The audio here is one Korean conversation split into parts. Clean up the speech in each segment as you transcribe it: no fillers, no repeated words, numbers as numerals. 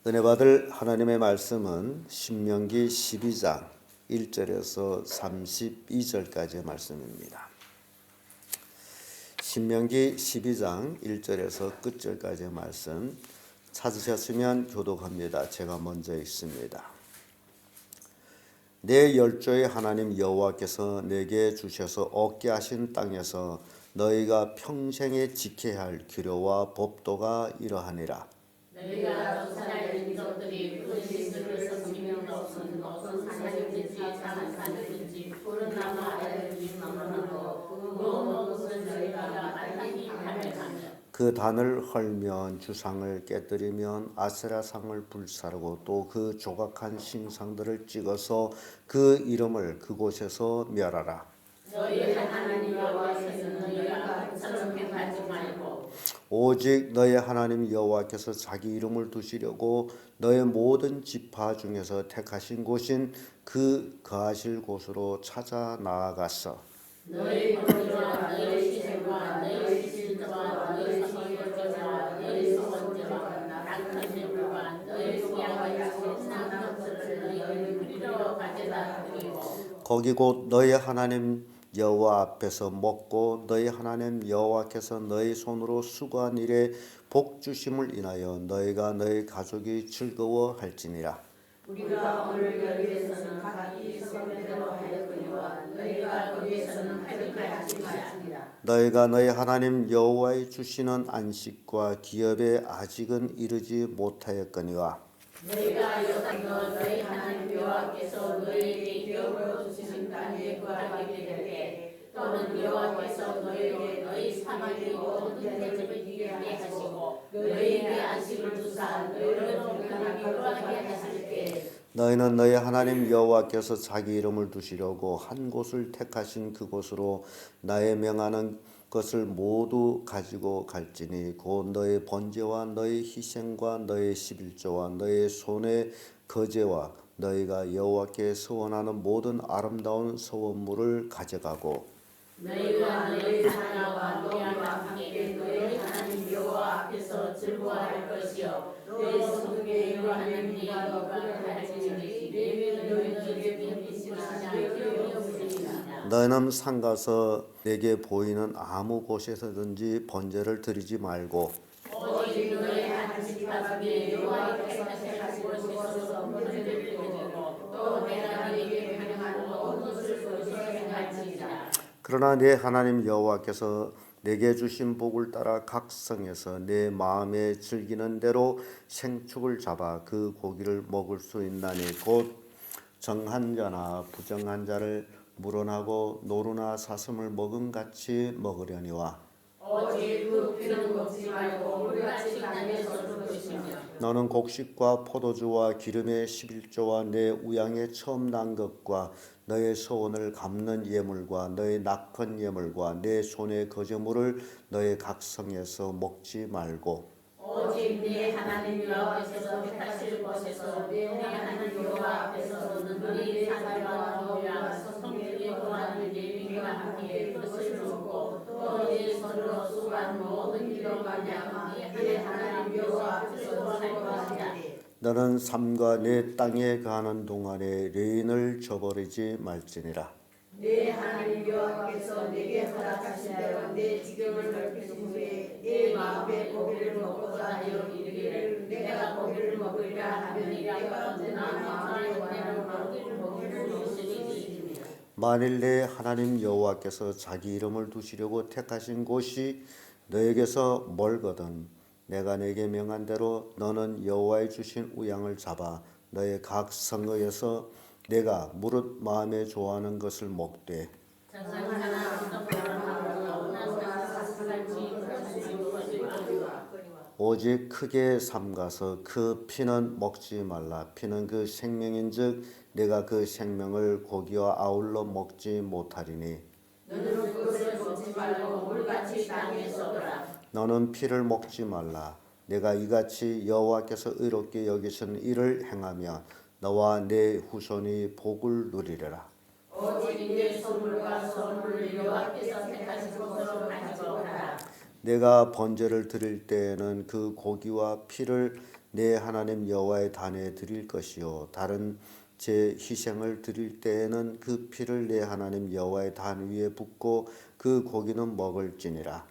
은혜 받을 하나님의 말씀은 신명기 12장 1절에서 32절까지의 말씀입니다. 신명기 12장 1절에서 끝절까지의 말씀 찾으셨으면 교독합니다. 제가 먼저 읽습니다. 내 열조의 하나님 여호와께서 내게 주셔서 얻게 하신 땅에서 너희가 평생에 지켜야 할 규례와 법도가 이러하니라. 너희가 조사할 민족들이 부르짖음을 섬기면 없은 산이든지 작은 산이든지 푸른 나무 아래든지 머무르고 그 모든 것은 너희가 마땅히 발견하며 그 단을 헐면 주상을 깨뜨리면 아세라상을 불사르고 또 그 조각한 신상들을 찍어서 그 이름을 그곳에서 멸하라. 너희 하나님 여호와께서는 너희가 그처럼 행하지 말고 오직 너의 하나님 여호와께서 자기 이름을 두시려고 너의 모든 지파 중에서 택하신 곳인 그 거하실 곳으로 찾아 나아갔어. 너희 번제와 너희 시생과 너희 실제와 너희 성결제와 너희 소원제와 낙헌 예물과 너희 수양과 약속 상속들을 너희 그리로 가져다 드리고 거기 곧 너희 하나님 여호와 앞에서 먹고 너희 하나님 여호와께서 너희 손으로 수고한 일에 복 주심을 인하여 너희가 너희 가족이 즐거워할지니라. 우리가 오늘 여기에서는 각기 성대로 하였거니와 너희가 거기에서는 하지 말지니라. 너희가 너희 하나님 여호와의 주시는 안식과 기업에 아직은 이르지 못하였거니와 너희가 여기서 너희 하나님 여호와께서 너희에게 기업으로 주시는 땅에 거하게 될 때 또는 여호와께서 너희에게 너희 사막의 모든 대접을 이기게 하시고 너희에게 안식을 주사 너희를 건강하게 거하게 하실 때 너희는 너희 하나님 여호와께서 자기 이름을 두시려고 한 곳을 택하신 그곳으로 나의 명하는 것을 모두 가지고 갈지니 곧 너의 번제와 너의 희생과 너의 십일조와 너의 손의 거제와 너희가 여호와께 서원하는 모든 아름다운 서원물을 가져가고 너희와 너희 자녀와 노예와 함께 너희 하나님 여호와 앞에서 즐거워할 것이요 너희 성중에 이러하는 네가 너를 할지니 내면 너희 중에 빈빛이나 기업이 없으리라. 너희는 상가서 내게 보이는 아무 곳에서든지 번제를 드리지 말고 오직 너희 한 지파 중에 여호와께서 택하신 곳에서 번제를 드리고 또 내가 네게 명한 모든 것을 거기서 행할지니라. 그러나 내 하나님 여호와께서 내게 주신 복을 따라 각 성에서 내 마음에 즐기는 대로 생축을 잡아 그 고기를 먹을 수 있나니 곧 정한 자나 부정한 자를 물어나고 노루나 사슴을 먹음같이 먹으려니와 오직 그 피는 먹지 말고 물같이 땅에서 줄 것이며 너는 곡식과 포도주와 기름의 11조와 내 우양의 처음 난 것과 너의 소원을 갚는 예물과 너의 낙헌 예물과 내 손의 거제물을 너의 각성에서 먹지 말고 오직 네 하나님 여호와께서 택하실 곳에서 네 하나님 여호와 앞에서는 너희 자녀와 노예와 성들이 구하는 예비와 함께 것을 먹고 또 네 손으로 수고한 모든 일로 말미암아 네 하나님 여호와 앞에서 살 것이다. 너는 삶과 내 땅에 가는 동안에 레인을 저버리지 말지니라. 네 하나님 여호와께서 내게 허락하신 대로 내 지경을 넓히신 후에 내 마음에 고기를 먹고자 하여 이르기를 내가 고기를 먹으리라 하면 내가 언제나 마음에 원하는 고기를 먹을 수 있으리니 만일 내 하나님 여호와께서 자기 이름을 두시려고 택하신 곳이 너에게서 멀거든 내가 내게 명한 대로 너는 여호와의 주신 우양을 잡아 너의 각 성읍에서 내가 무릇 마음에 좋아하는 것을 먹되 오직 크게 삼가서 그 피는 먹지 말라. 피는 그 생명인즉 내가 그 생명을 고기와 아울러 먹지 못하리니 너는 그것을 먹지 말고 물같이 땅에 쏟으라. 너는 피를 먹지 말라. 내가 이같이 여호와께서 의롭게 여기신 일을 행하며 너와 내 후손이 복을 누리리라. 오직 내 소물과 소물을 여호와께서 택하신 곳으로 가지고 가라. 내가 번제를 드릴 때에는 그 고기와 피를 내 하나님 여호와의 단에 드릴 것이요 다른 제 희생을 드릴 때에는 그 피를 내 하나님 여호와의 단 위에 붓고 그 고기는 먹을지니라.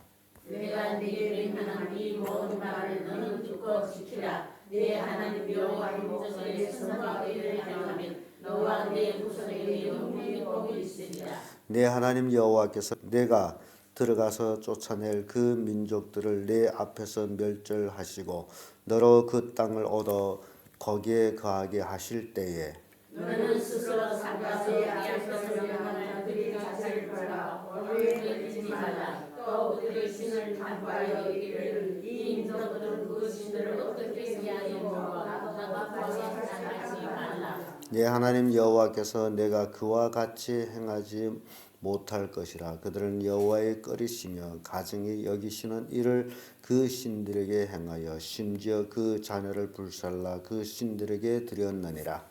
내가 네게 명하는 이 모든 말을 너는 듣고 지키라. 내 하나님 여호와의 목전에 선포하기를 하면 너와 내 후손에게 영생의 복이 있으리라. 내 하나님 여호와께서 내가 들어가서 쫓아낼 그 민족들을 내 앞에서 멸절하시고 너로 그 땅을 얻어 거기에 거하게 하실 때에 너는 스스로 삼가서 내 앞에서 명하는 그의 자세를 보라. 오늘 잊지 말라. 또 그들의 신을 간과하여 이르기를 이 민족들은 그 신들을 어떻게 생각하는가 나가 생각하지 말라. 내 하나님 여호와께서 내가 그와 같이 행하지 못할 것이라. 그들은 여호와의 꺼리시며 가증히 여기시는 일을 그 신들에게 행하여 심지어 그 자녀를 불살라 그 신들에게 드렸느니라.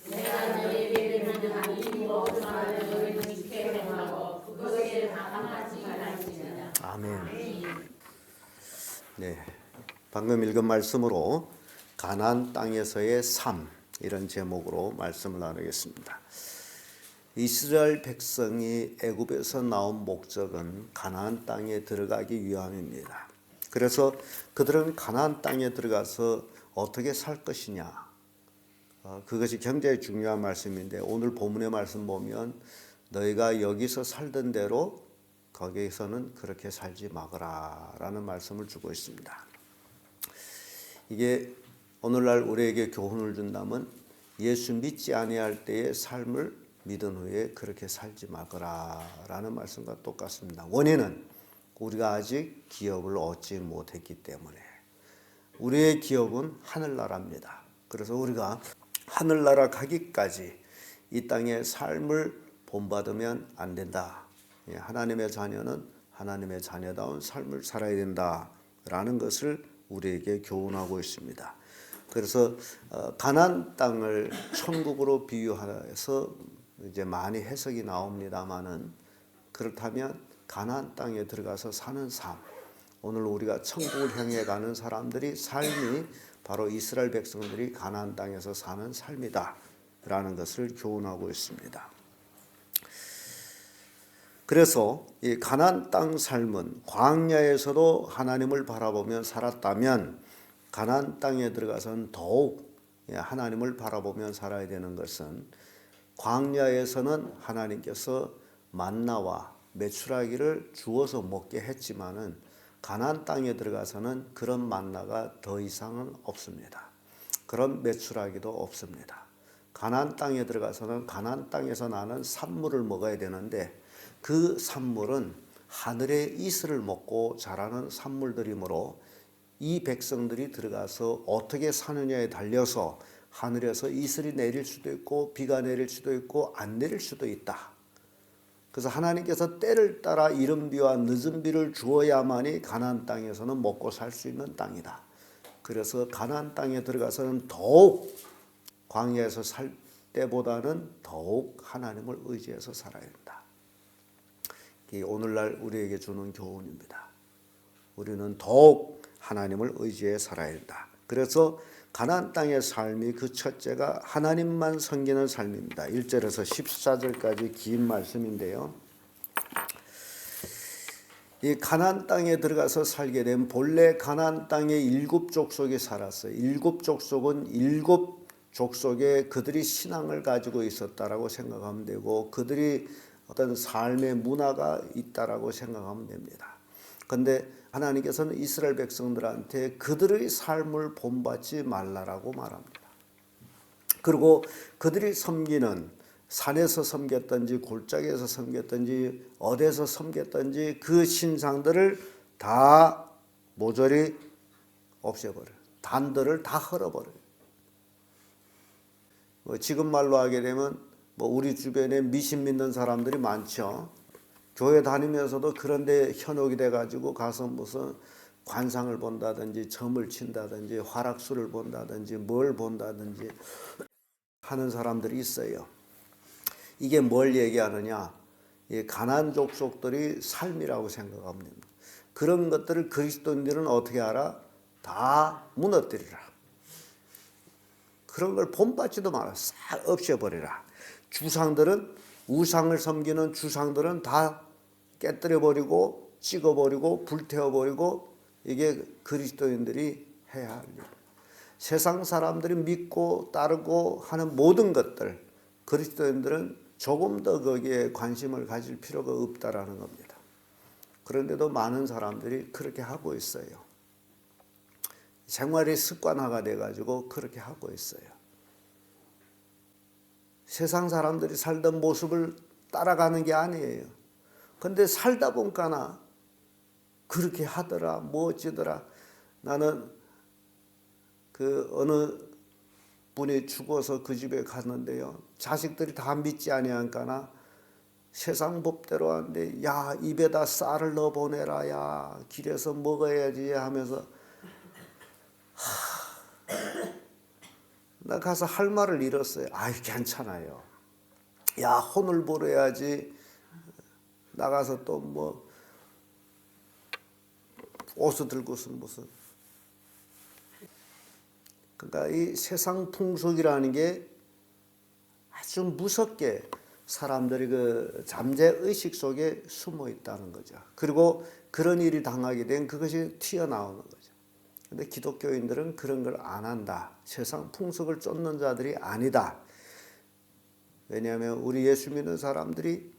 내가 너에게 명하는 이 모든 말을 너희는 지켜 행하고 그것에 나가지 말지니라. 아멘. 네, 방금 읽은 말씀으로 가나안 땅에서의 삶 이런 제목으로 말씀을 나누겠습니다. 이스라엘 백성이 애굽에서 나온 목적은 가나안 땅에 들어가기 위함입니다. 그래서 그들은 가나안 땅에 들어가서 어떻게 살 것이냐, 그것이 굉장히 중요한 말씀인데 오늘 본문의 말씀 보면 너희가 여기서 살던 대로 거기에서는 그렇게 살지 마거라 라는 말씀을 주고 있습니다. 이게 오늘날 우리에게 교훈을 준다면 예수 믿지 아니할 때의 삶을 믿은 후에 그렇게 살지 마거라 라는 말씀과 똑같습니다. 원인은 우리가 아직 기업을 얻지 못했기 때문에 우리의 기업은 하늘나라입니다. 그래서 우리가 하늘나라 가기까지 이 땅의 삶을 본받으면 안 된다. 하나님의 자녀는 하나님의 자녀다운 삶을 살아야 된다라는 것을 우리에게 교훈하고 있습니다. 그래서 가나안 땅을 천국으로 비유해서 이제 많이 해석이 나옵니다만은 그렇다면 가나안 땅에 들어가서 사는 삶, 오늘 우리가 천국을 향해 가는 사람들이 삶이 바로 이스라엘 백성들이 가나안 땅에서 사는 삶이다라는 것을 교훈하고 있습니다. 그래서 이 가나안 땅 삶은 광야에서도 하나님을 바라보며 살았다면 가나안 땅에 들어가서는 더욱 하나님을 바라보며 살아야 되는 것은 광야에서는 하나님께서 만나와 메추라기를 주어서 먹게 했지만은 가나안 땅에 들어가서는 그런 만나가 더 이상은 없습니다. 그런 메추라기도 없습니다. 가나안 땅에 들어가서는 가나안 땅에서 나는 산물을 먹어야 되는데 그 산물은 하늘의 이슬을 먹고 자라는 산물들이므로 이 백성들이 들어가서 어떻게 사느냐에 달려서 하늘에서 이슬이 내릴 수도 있고 비가 내릴 수도 있고 안 내릴 수도 있다. 그래서 하나님께서 때를 따라 이른 비와 늦은 비를 주어야만이 가나안 땅에서는 먹고 살 수 있는 땅이다. 그래서 가나안 땅에 들어가서는 더욱 광야에서 살 때보다는 더욱 하나님을 의지해서 살아야 된다. 이게 오늘날 우리에게 주는 교훈입니다. 우리는 더욱 하나님을 의지해 살아야 된다. 그래서 가나안 땅의 삶이 그 첫째가 하나님만 섬기는 삶입니다. 1절에서 14절까지 긴 말씀인데요. 이 가나안 땅에 들어가서 살게 되면 본래 가나안 땅에 7 족속이 살았어요. 7 족속은 7 족속에 그들이 신앙을 가지고 있었다라고 생각하면 되고 그들이 어떤 삶의 문화가 있다라고 생각하면 됩니다. 그런데 하나님께서는 이스라엘 백성들한테 그들의 삶을 본받지 말라라고 말합니다. 그리고 그들이 섬기는 산에서 섬겼든지 골짜기에서 섬겼든지 어디에서 섬겼든지 그 신상들을 다 모조리 없애버려요. 단들을 다 헐어버려요. 지금 말로 하게 되면 우리 주변에 미신 믿는 사람들이 많죠. 교회 다니면서도 그런데 현혹이 돼가지고 가서 무슨 관상을 본다든지 점을 친다든지 화락수를 본다든지 뭘 본다든지 하는 사람들이 있어요. 이게 뭘 얘기하느냐? 이 가나안 족속들이 삶이라고 생각하면 됩니다. 그런 것들을 그리스도인들은 어떻게 하라? 다 무너뜨리라. 그런 걸 본받지도 마라. 싹 없애버리라. 주상들은, 우상을 섬기는 주상들은 다 깨뜨려버리고 찍어버리고 불태워버리고, 이게 그리스도인들이 해야 할 일. 세상 사람들이 믿고 따르고 하는 모든 것들, 그리스도인들은 조금 더 거기에 관심을 가질 필요가 없다라는 겁니다. 그런데도 많은 사람들이 그렇게 하고 있어요. 생활이 습관화가 돼가지고 그렇게 하고 있어요. 세상 사람들이 살던 모습을 따라가는 게 아니에요. 근데 살다 보니까 그렇게 하더라, 뭐 어찌더라. 나는 그 어느 분이 죽어서 그 집에 갔는데요. 자식들이 다 믿지 아니하니까 세상 법대로 하는데, 야, 입에다 쌀을 넣어 보내라, 야, 길에서 먹어야지 하면서, 나 가서 할 말을 잃었어요. 아이, 괜찮아요. 야, 혼을 부려야지. 나가서 또 뭐 옷을 들고서 무슨. 그러니까 이 세상 풍속이라는 게 아주 무섭게 사람들이 그 잠재 의식 속에 숨어 있다는 거죠. 그리고 그런 일이 당하게 된 그것이 튀어나오는 거죠. 근데 기독교인들은 그런 걸 안 한다. 세상 풍속을 쫓는 자들이 아니다. 왜냐하면 우리 예수 믿는 사람들이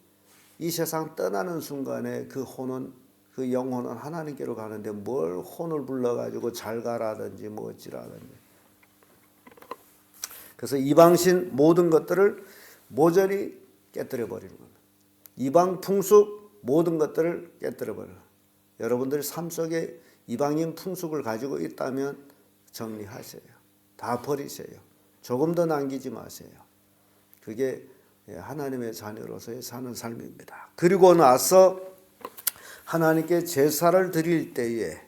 이 세상 떠나는 순간에 그 혼은, 그 영혼은 하나님께로 가는데 뭘 혼을 불러가지고 잘 가라든지 뭐 어찌라든지. 그래서 이방신 모든 것들을 모조리 깨뜨려 버리는 겁니다. 이방 풍습 모든 것들을 깨뜨려 버려. 여러분들이 삶 속에 이방인 풍습을 가지고 있다면 정리하세요. 다 버리세요. 조금 더 남기지 마세요. 그게 하나님의 자녀로서의 사는 삶입니다. 그리고 나서 하나님께 제사를 드릴 때에,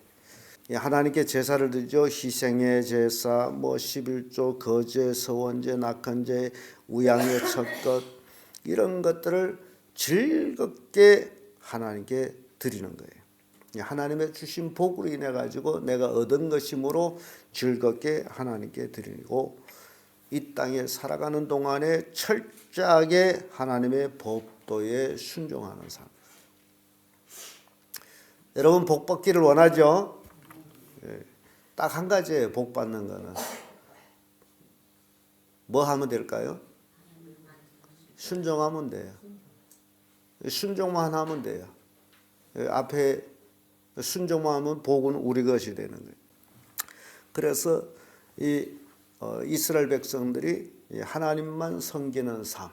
하나님께 제사를 드리죠. 희생의 제사, 뭐 11조, 거제, 서원제, 낙헌제, 우양의 첫것, 이런 것들을 즐겁게 하나님께 드리는 거예요. 하나님의 주신 복으로 인해 가지고 내가 얻은 것이므로 즐겁게 하나님께 드리고, 이 땅에 살아가는 동안에 철저하게 하나님의 법도에 순종하는 삶. 여러분 복 받기를 원하죠? 딱 한 가지예요. 복 받는 거는. 뭐 하면 될까요? 순종하면 돼요. 순종만 하면 돼요. 앞에 순종만 하면 복은 우리 것이 되는 거예요. 그래서 이스라엘 백성들이 하나님만 섬기는 삶,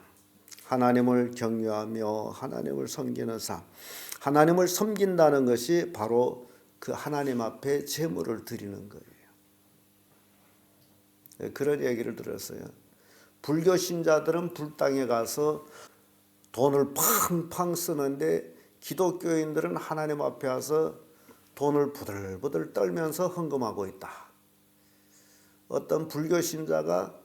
하나님을 경외하며 하나님을 섬기는 삶, 하나님을 섬긴다는 것이 바로 그 하나님 앞에 제물을 드리는 거예요. 그런 얘기를 들었어요. 불교 신자들은 불당에 가서 돈을 팡팡 쓰는데, 기독교인들은 하나님 앞에 와서 돈을 부들부들 떨면서 헌금하고 있다. 어떤 불교 신자가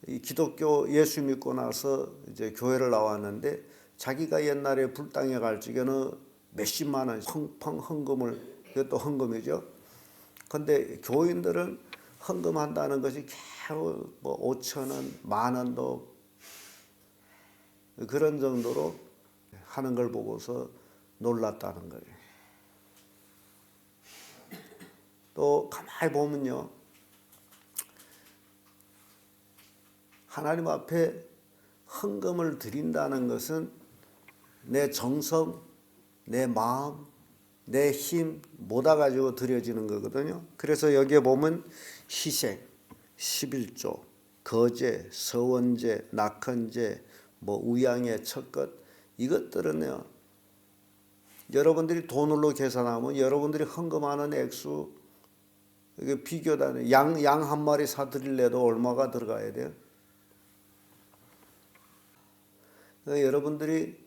이 기독교 예수 믿고 나서 이제 교회를 나왔는데, 자기가 옛날에 불당에 갈 적에는 몇십만 원 펑펑 헌금을, 이것도 헌금이죠. 근데 교인들은 헌금한다는 것이 겨우 뭐 5천 원, 만 원도 그런 정도로 하는 걸 보고서 놀랐다는 거예요. 또 가만히 보면요, 하나님 앞에 헌금을 드린다는 것은 내 정성, 내 마음, 내 힘 모아 가지고 드려지는 거거든요. 그래서 여기에 보면 희생, 11조, 거제, 서원제, 낙헌제, 뭐 우양의 첫것, 이것들은요, 여러분들이 돈으로 계산하면 여러분들이 헌금하는 액수, 이게 비교다. 양 한 마리 사드릴래도 얼마가 들어가야 돼요? 그러니까 여러분들이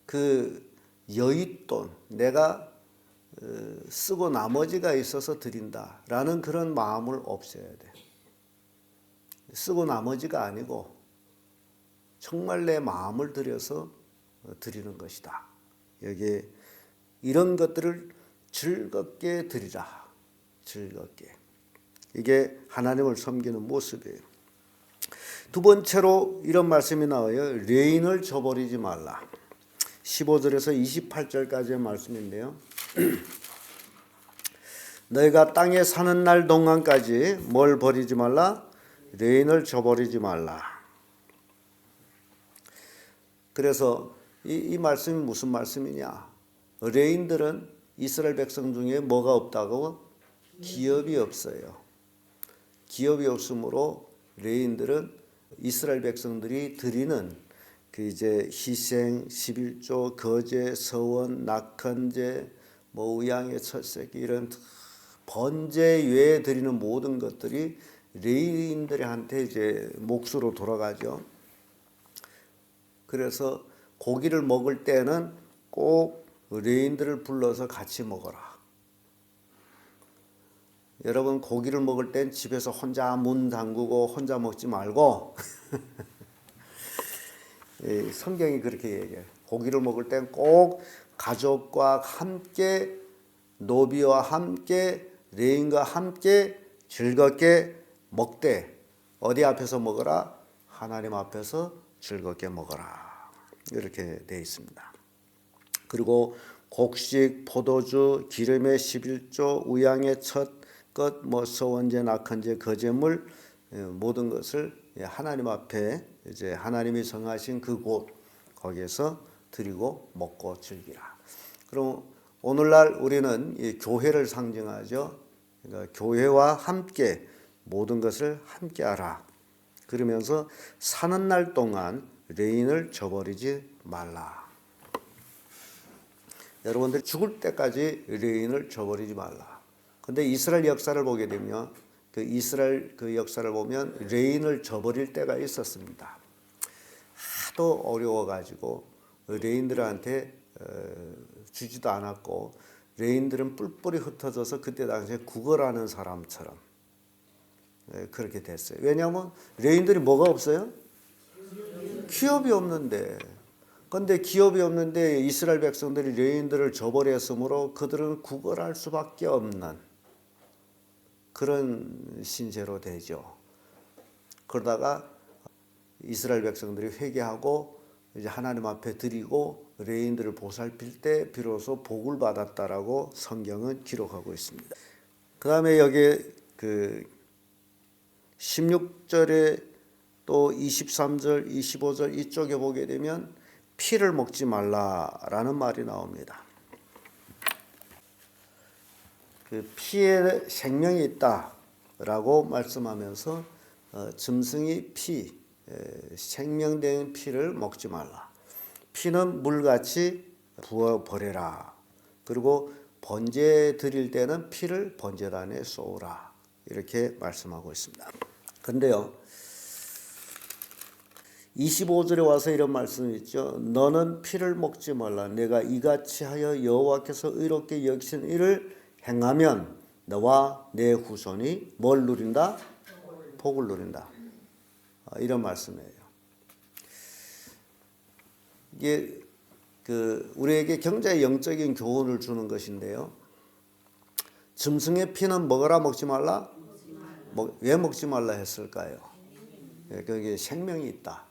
그 여윳돈, 내가 쓰고 나머지가 있어서 드린다라는 그런 마음을 없애야 돼. 쓰고 나머지가 아니고 정말 내 마음을 들여서 드리는 것이다. 여기에 이런 것들을 즐겁게 드리라. 즐겁게. 이게 하나님을 섬기는 모습이에요. 두 번째로 이런 말씀이 나와요. 레인을 저버리지 말라. 15절에서 28절까지의 말씀인데요. 너희가 땅에 사는 날 동안까지 뭘 버리지 말라? 레인을 저버리지 말라. 그래서 이 말씀이 무슨 말씀이냐? 레인들은 이스라엘 백성 중에 뭐가 없다고? 기업이 없어요. 기업이 없으므로 레인들은 이스라엘 백성들이 드리는 그 이제 희생, 11조, 거제, 서원, 낙헌제, 뭐 의양의 첫새끼 이런 번제 외에 드리는 모든 것들이 레인들한테 이제 몫으로 돌아가죠. 그래서 고기를 먹을 때는 꼭 레인들을 불러서 같이 먹어라. 여러분 고기를 먹을 땐 집에서 혼자 문 잠그고 혼자 먹지 말고 성경이 그렇게 얘기해요. 고기를 먹을 땐 꼭 가족과 함께 노비와 함께 레인과 함께 즐겁게 먹되 어디 앞에서 먹어라? 하나님 앞에서 즐겁게 먹어라. 이렇게 되어 있습니다. 그리고 곡식, 포도주, 기름의 11조, 우양의 첫 것, 뭐 서원제, 낙헌제, 거제물 모든 것을 하나님 앞에 이제 하나님이 정하신 그곳 거기에서 드리고 먹고 즐기라. 그럼 오늘날 우리는 이 교회를 상징하죠. 그러니까 교회와 함께 모든 것을 함께하라. 그러면서 사는 날 동안 레인을 저버리지 말라. 여러분들 죽을 때까지 레인을 저버리지 말라. 근데 이스라엘 역사를 보게 되면 그 이스라엘 그 역사를 보면 레인을 저버릴 때가 있었습니다. 하도 어려워가지고 레인들한테 주지도 않았고 레인들은 뿔뿔이 흩어져서 그때 당시에 구걸하는 사람처럼 그렇게 됐어요. 왜냐하면 레인들이 뭐가 없어요? 기업이 없는데. 그런데 기업이 없는데 이스라엘 백성들이 레인들을 저버렸으므로 그들은 구걸할 수밖에 없는 그런 신세로 되죠. 그러다가 이스라엘 백성들이 회개하고 이제 하나님 앞에 드리고 레인들을 보살필 때 비로소 복을 받았다라고 성경은 기록하고 있습니다. 그 다음에 여기 그 16절에 또 23절, 25절 이쪽에 보게 되면 피를 먹지 말라라는 말이 나옵니다. 그 피에 생명이 있다라고 말씀하면서 짐승이 피, 생명된 피를 먹지 말라. 피는 물같이 부어버려라. 그리고 번제 드릴 때는 피를 번제단에 쏘라. 이렇게 말씀하고 있습니다. 그런데요, 25절에 와서 이런 말씀이 있죠. 너는 피를 먹지 말라. 내가 이같이 하여 여호와께서 의롭게 여기신 일을 행하면 너와 내 후손이 뭘 누린다? 복을 누린다. 이런 말씀이에요. 이게 우리에게 굉장히 영적인 교훈을 주는 것인데요. 짐승의 피는 먹어라 먹지 말라? 왜 먹지 말라 했을까요? 거기에 생명이 있다.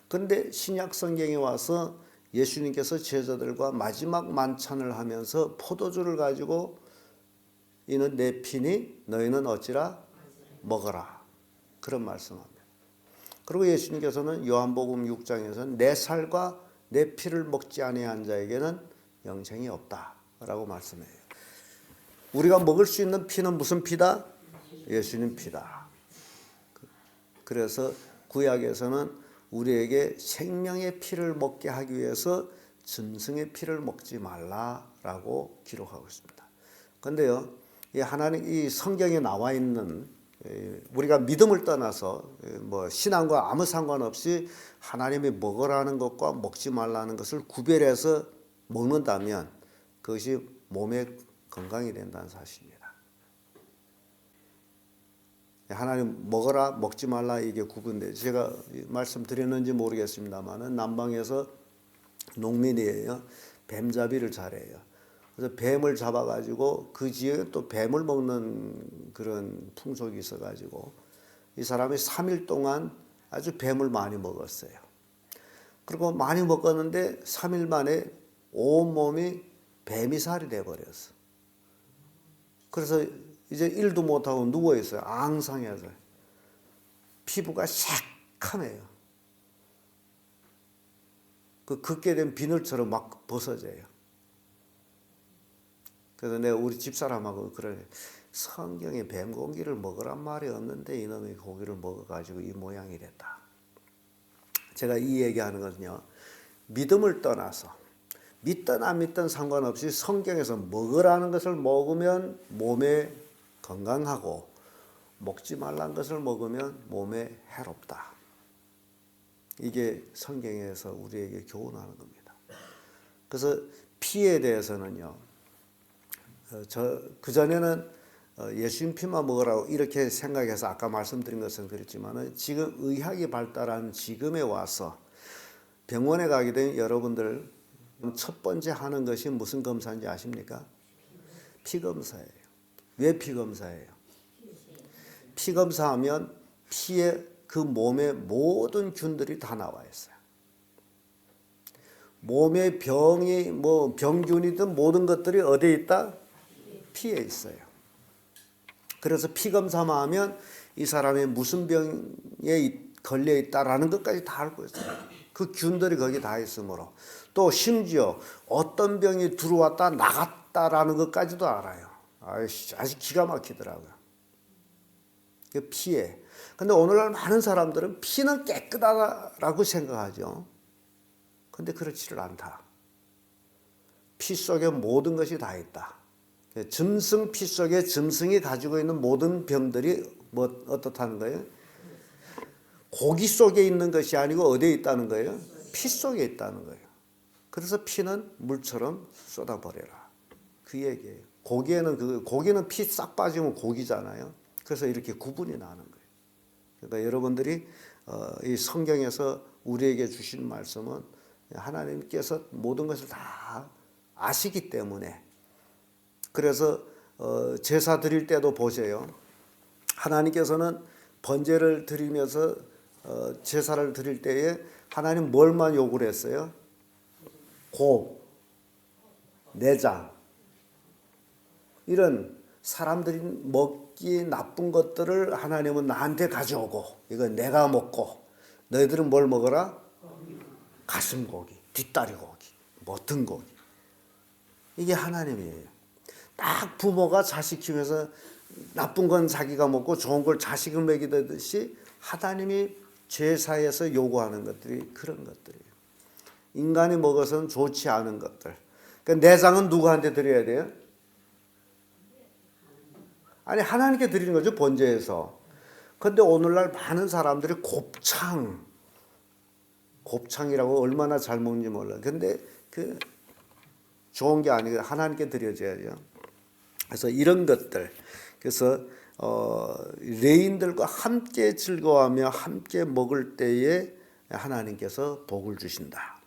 그런데 신약 성경에 와서 예수님께서 제자들과 마지막 만찬을 하면서 포도주를 가지고 이는 내 피니 너희는 어찌라 먹어라. 그런 말씀합니다. 그리고 예수님께서는 요한복음 6장에서는 내 살과 내 피를 먹지 아니한 자에게는 영생이 없다라고 말씀해요. 우리가 먹을 수 있는 피는 무슨 피다? 예수님 피다. 그래서 구약에서는 우리에게 생명의 피를 먹게 하기 위해서 짐승의 피를 먹지 말라라고 기록하고 있습니다. 그런데요, 이 성경에 나와 있는 우리가 믿음을 떠나서 뭐 신앙과 아무 상관없이 하나님이 먹으라는 것과 먹지 말라는 것을 구별해서 먹는다면 그것이 몸의 건강이 된다는 사실입니다. 하나님 먹어라 먹지 말라 이게 구분돼. 제가 말씀드렸는지 모르겠습니다만은 남방에서 농민이에요. 뱀잡이를 잘해요. 그래서 뱀을 잡아가지고 그 지역에 또 뱀을 먹는 그런 풍속이 있어가지고 이 사람이 3일 동안 아주 뱀을 많이 먹었어요. 그리고 많이 먹었는데 3일 만에 온몸이 뱀이살이 돼버렸어. 그래서 이제 일도 못하고 누워있어요. 앙상해서. 피부가 새카매요. 그 긋게 된 비늘처럼 막 벗어져요. 그래서 내가 우리 집사람하고 그래, 성경에 뱀 고기를 먹으란 말이 없는데 이놈이 고기를 먹어가지고 이 모양이 됐다. 제가 이 얘기하는 것은요, 믿음을 떠나서 믿든 안 믿든 상관없이 성경에서 먹으라는 것을 먹으면 몸에 건강하고 먹지 말라는 것을 먹으면 몸에 해롭다. 이게 성경에서 우리에게 교훈하는 겁니다. 그래서 피에 대해서는요, 그전에는 예수님 피만 먹으라고 이렇게 생각해서 아까 말씀드린 것은 그랬지만 지금 의학이 발달한 지금에 와서 병원에 가게 된 여러분들 첫 번째 하는 것이 무슨 검사인지 아십니까? 피검사예요. 왜 피검사예요? 피검사하면 피에 그 몸의 모든 균들이 다 나와 있어요. 몸의 병이 뭐 병균이든 모든 것들이 어디에 있다? 피에 있어요. 그래서 피검사만 하면 이 사람이 무슨 병에 걸려 있다라는 것까지 다 알고 있어요. 그 균들이 거기 다 있으므로 또 심지어 어떤 병이 들어왔다 나갔다라는 것까지도 알아요. 아주 기가 막히더라고요. 그 피에. 근데 오늘날 많은 사람들은 피는 깨끗하다라고 생각하죠. 근데 그렇지를 않다. 피 속에 모든 것이 다 있다. 짐승 피 속에 짐승이 가지고 있는 모든 병들이 뭐 어떻다는 거예요? 고기 속에 있는 것이 아니고 어디에 있다는 거예요? 피 속에 있다는 거예요. 그래서 피는 물처럼 쏟아버려라. 그 얘기예요. 고기는 피 싹 빠지면 고기잖아요. 그래서 이렇게 구분이 나는 거예요. 그러니까 여러분들이 이 성경에서 우리에게 주신 말씀은 하나님께서 모든 것을 다 아시기 때문에 그래서 제사 드릴 때도 보세요. 하나님께서는 번제를 드리면서 제사를 드릴 때에 하나님 뭘만 요구를 했어요? 곱, 내장 이런 사람들이 먹기 나쁜 것들을 하나님은 나한테 가져오고 이건 내가 먹고 너희들은 뭘 먹어라? 가슴고기, 뒷다리 고기, 뭐 등고기. 이게 하나님이에요. 딱 부모가 자식 키우면서 나쁜 건 자기가 먹고 좋은 걸 자식을 먹이듯이 하나님이 제사에서 요구하는 것들이 그런 것들이에요. 인간이 먹어서는 좋지 않은 것들. 그러니까 내장은 누구한테 드려야 돼요? 아니 하나님께 드리는 거죠, 번제에서. 그런데 오늘날 많은 사람들이 곱창이라고 얼마나 잘 먹는지 몰라요. 근데 그 좋은 게 아니고 하나님께 드려져야죠. 그래서 이런 것들, 그래서 레인들과 함께 즐거워하며 함께 먹을 때에 하나님께서 복을 주신다.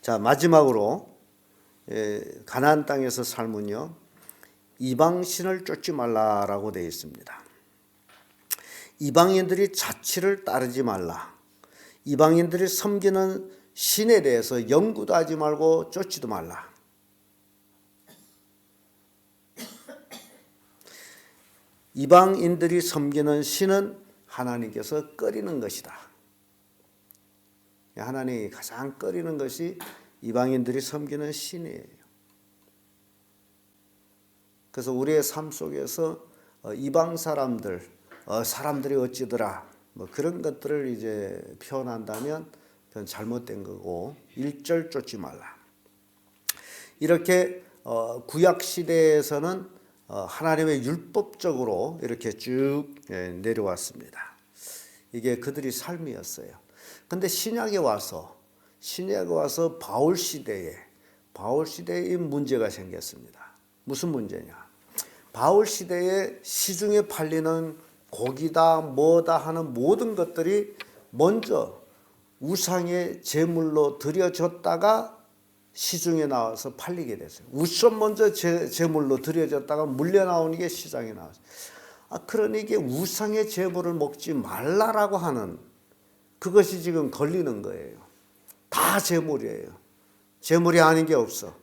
자, 마지막으로 가나안 땅에서 삶은요, 이방신을 쫓지 말라라고 되어 있습니다. 이방인들이 자치를 따르지 말라. 이방인들이 섬기는 신에 대해서 연구도 하지 말고 쫓지도 말라. 이방인들이 섬기는 신은 하나님께서 꺼리는 것이다. 하나님이 가장 꺼리는 것이 이방인들이 섬기는 신이에요. 그래서 우리의 삶 속에서 이방 사람들이 어찌더라 뭐 그런 것들을 이제 표현한다면 그건 잘못된 거고 1절 쫓지 말라. 이렇게 구약 시대에서는 하나님의 율법적으로 이렇게 쭉 내려왔습니다. 이게 그들이 삶이었어요. 근데 신약에 와서 바울 시대에 이 문제가 생겼습니다. 무슨 문제냐? 바울 시대에 시중에 팔리는 고기다 뭐다 하는 모든 것들이 먼저 우상의 제물로 드려졌다가 시중에 나와서 팔리게 됐어요. 우선 먼저 제물로 드려졌다가 물려 나오는 게 시장에 나왔어요. 그러니 이게 우상의 제물을 먹지 말라라고 하는 그것이 지금 걸리는 거예요. 다 제물이에요. 제물이 아닌 게 없어.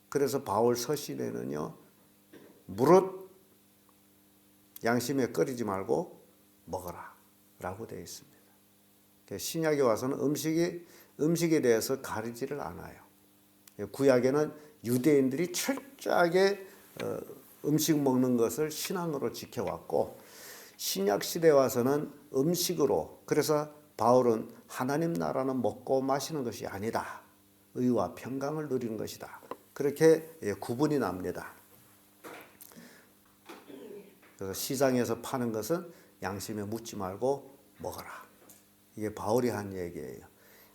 그래서 바울 서신에는요, 무릇 양심에 끓이지 말고 먹어라 라고 되어 있습니다. 신약에 와서는 음식에 대해서 가리지를 않아요. 구약에는 유대인들이 철저하게 음식 먹는 것을 신앙으로 지켜왔고, 신약 시대에 와서는 음식으로, 그래서 바울은 하나님 나라는 먹고 마시는 것이 아니다. 의와 평강을 누리는 것이다. 그렇게 구분이 납니다. 그래서 시장에서 파는 것은 양심에 묻지 말고 먹어라. 이게 바울이 한 얘기예요.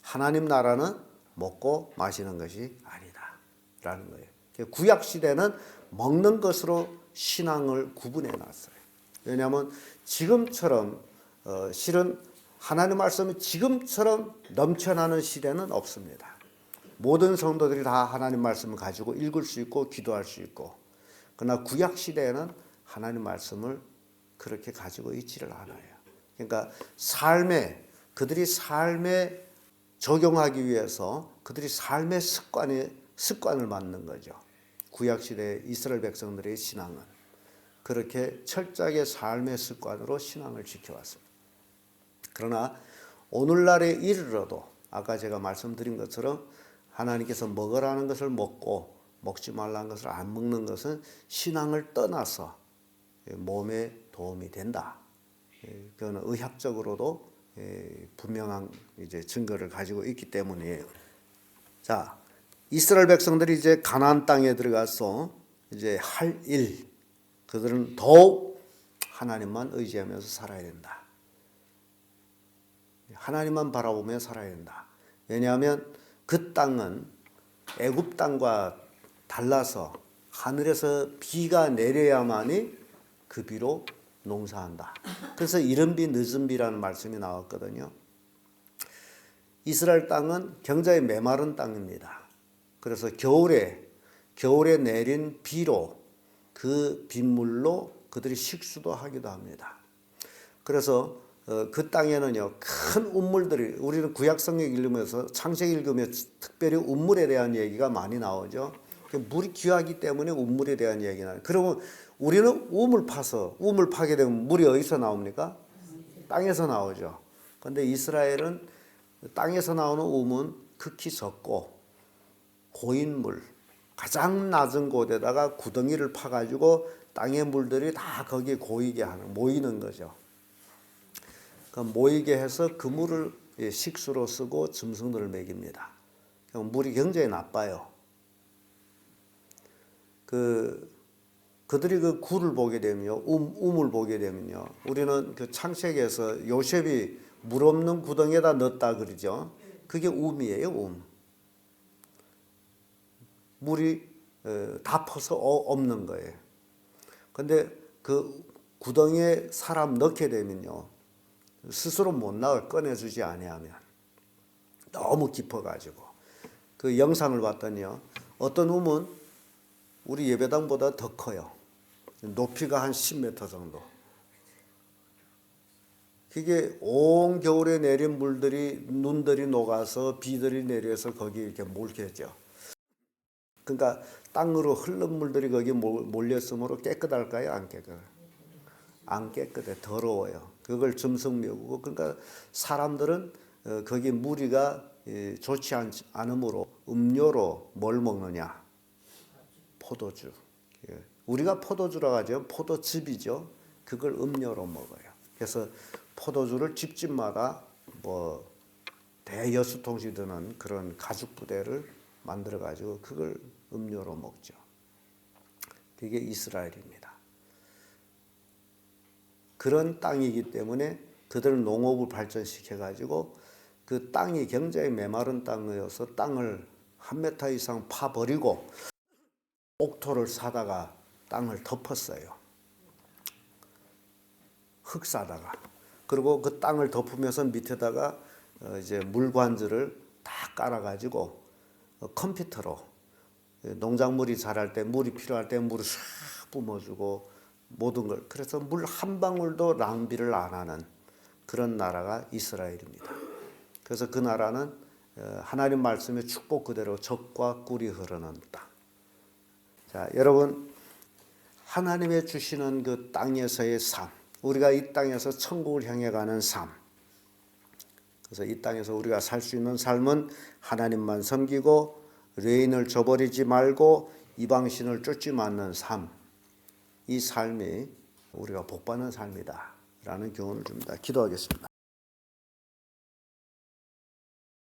하나님 나라는 먹고 마시는 것이 아니다 라는 거예요. 구약 시대는 먹는 것으로 신앙을 구분해 놨어요. 왜냐하면 지금처럼 실은 하나님 말씀이 지금처럼 넘쳐나는 시대는 없습니다. 모든 성도들이 다 하나님 말씀을 가지고 읽을 수 있고 기도할 수 있고, 그러나 구약 시대에는 하나님 말씀을 그렇게 가지고 있지를 않아요. 그러니까 그들이 삶에 적용하기 위해서 그들이 삶의 습관을 만든 거죠. 구약 시대 이스라엘 백성들의 신앙은 그렇게 철저하게 삶의 습관으로 신앙을 지켜왔습니다. 그러나 오늘날에 이르러도 아까 제가 말씀드린 것처럼 하나님께서 먹으라는 것을 먹고 먹지 말라는 것을 안 먹는 것은 신앙을 떠나서 몸에 도움이 된다. 그거는 의학적으로도 분명한 이제 증거를 가지고 있기 때문이에요. 자, 이스라엘 백성들이 이제 가나안 땅에 들어가서 이제 할 일, 그들은 더욱 하나님만 의지하면서 살아야 된다. 하나님만 바라보며 살아야 된다. 왜냐하면 그 땅은 애굽 땅과 달라서 하늘에서 비가 내려야만이 그 비로 농사한다. 그래서 이른 비 늦은 비라는 말씀이 나왔거든요. 이스라엘 땅은 굉장히 메마른 땅입니다. 그래서 겨울에 내린 비로, 그 빗물로 그들이 식수도 하기도 합니다. 그래서 그 땅에는요, 큰 우물들이, 우리는 구약성경 읽으면서 창세기 읽으면 특별히 우물에 대한 얘기가 많이 나오죠. 물이 귀하기 때문에 우물에 대한 얘기가 나요. 그러면 우리는 우물 파게 되면 물이 어디서 나옵니까? 땅에서 나오죠. 그런데 이스라엘은 땅에서 나오는 우물은 극히 적고 고인물, 가장 낮은 곳에다가 구덩이를 파가지고 땅의 물들이 다 거기에 모이는 거죠. 모이게 해서 그 물을 식수로 쓰고 짐승들을 먹입니다. 물이 굉장히 나빠요. 그들이 그 굴을 보게 되면요, 우물 보게 되면요, 우리는 그 창세기에서 요셉이 물 없는 구덩이에다 넣었다 그러죠. 그게 um이에요. 물이 다 퍼서 없는 거예요. 근데 그 구덩이에 사람 넣게 되면요, 스스로 못 나올, 꺼내주지 아니하면. 너무 깊어가지고. 그 영상을 봤더니요, 어떤 우물은 우리 예배당보다 더 커요. 높이가 한 10m 정도. 그게 온 겨울에 내린 눈들이 녹아서 비들이 내려서 거기 이렇게 몰겠죠. 그러니까 땅으로 흐른 물들이 거기 몰렸으므로 깨끗할까요? 안 깨끗해요? 안 깨끗해. 더러워요. 그걸 짐승 먹고, 그러니까 사람들은 거기 무리가 좋지 않으므로 음료로 뭘 먹느냐? 포도주. 우리가 포도주라고 하죠. 포도즙이죠. 그걸 음료로 먹어요. 그래서 포도주를 집집마다 대여수통씩 드는 그런 가죽 부대를 만들어 가지고 그걸 음료로 먹죠. 그게 이스라엘입니다. 그런 땅이기 때문에 그들은 농업을 발전시켜 가지고 그 땅이 굉장히 메마른 땅이어서 땅을 1m 이상 파버리고 옥토를 사다가 땅을 덮었어요. 흙 사다가. 그리고 그 땅을 덮으면서 밑에다가 이제 물관들을 다 깔아가지고 컴퓨터로 농작물이 자랄 때 물이 필요할 때 물을 싹 뿜어주고 모든 걸 그래서 물 한 방울도 낭비를 안 하는 그런 나라가 이스라엘입니다. 그래서 그 나라는 하나님 말씀의 축복 그대로 젖과 꿀이 흐르는 땅. 자, 여러분 하나님의 주시는 그 땅에서의 삶, 우리가 이 땅에서 천국을 향해 가는 삶. 그래서 이 땅에서 우리가 살 수 있는 삶은 하나님만 섬기고 레인을 저버리지 말고 이방신을 쫓지 않는 삶. 이 삶이 우리가 복받는 삶이다라는 교훈을 줍니다. 기도하겠습니다.